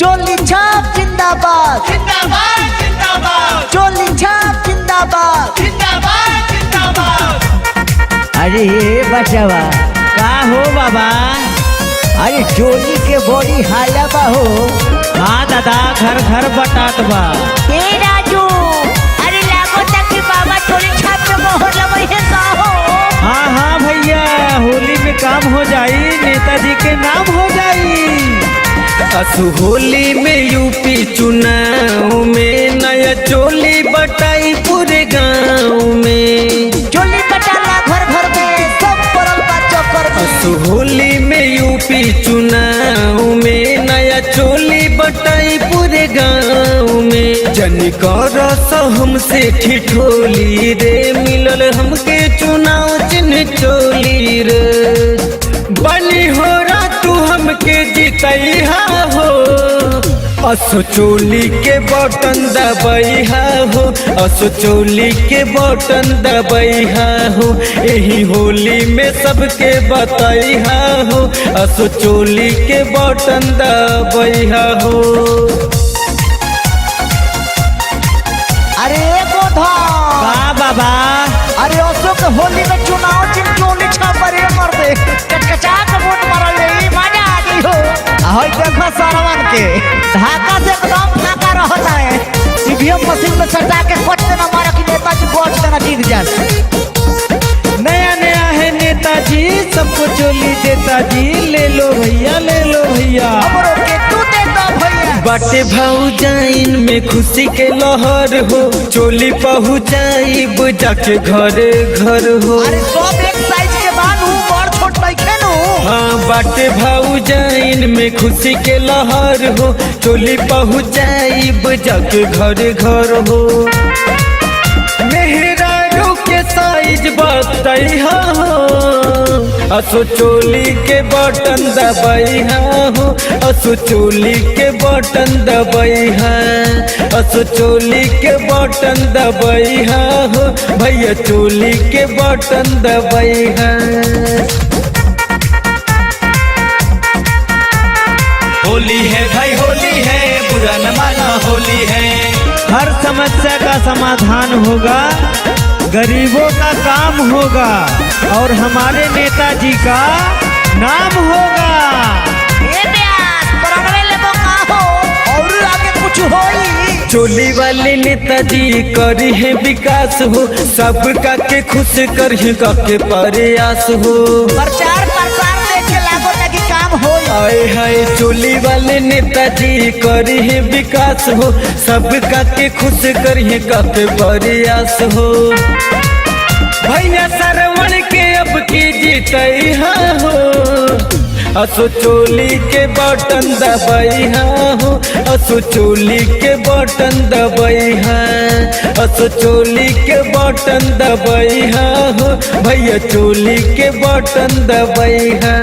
चोली छाप जिंदाबाद जिंदाबाद जिंदाबाद चोली छाप जिंदाबाद जिंदाबाद जिंदाबाद। अरे बचावा का हो बाबा? अरे चोली के बड़ी हाला बा हो। हाँ दादा, घर घर बटात बा। ए राजू, अरे लागो तक कि बाबा चोली छाप में मोहर लगई है का हो। हाँ हाँ भैया, होली में काम हो जाई, नेताजी के नाम हो जाई। असु होली में यूपी चुनाव में नया चोली बटाई पूरे गांव में। चोली बटाला घर घर में सब पड़ल बा चक्कर में। असु होली में यूपी चुनाव में नया चोली बटाई पूरे गांव में। जनी कर हमसे ठिठोली रे, मिलल हमके चुनाव चिन्ह चोली रे। बनी हो तू हमके जीतैहा हो, असो चोली के बटन दबैहा हो, असो चोली के बटन दबैहा हो। यही होली में सबके बतैहा हो, असो चोली के बटन दबैहा हो। अरे गोधा बाबा, अरे अशोक होली में चुनाव चिन्ह चोली छाप रे मर दे कचकचा के वोट मारल ले मजा आ गई हो। हई देखो सरवन के ढाका से एकदम फाका रहता है। ईवीएम मशीन में सटा के कोट देना मारा कि नेताजी वोट देना जीत जाए। नया नया है नेताजी, सबको चोली देता जी। ले लो भैया, ले लो भैया। हमरो के तू देता भैया। बाटे भाऊजाइन में खुशी के लहर हो, चोली पहुँचाई बुझा के घरे घर हो। अरे सब एक साइज के बानू, बड़ छोट लइके नु। हाँ बाटे भाऊजाइन में खुशी के लहर हो, चोली पहुँचाई बुझा के घरे घर हो। मेहरारू के साइज बतैहा हो, असो चोली के बटन दबैहा हो, असो चोली के बटन दबैहा, असो चोली के बटन दबैहा हो। भैया चोली के बटन दबैहा। होली है भाई होली है, बुरा न माना होली है। हर समस्या का समाधान होगा, गरीबों का काम होगा और हमारे नेताजी का नाम होगा। ए ब्यास परनवे लेबो का हो और आगे कुछ होई। चोली वाले नेताजी करी है विकास हो, सबका के खुश करी के प्रयास हो। प्रचार प्रसार देके लागो ताकि काम होई। आए हाय चोली वाले नेताजी करी है विकास हो, सबका के खुश करी के प्रयास हो। भैया सरवण के अब की जीतैहा हो, असो चोली के बटन दबैहा हो, असो चोली के बटन दबैहा, असो चोली के बटन दबैहा हो। भैया चोली के बटन दबैहा।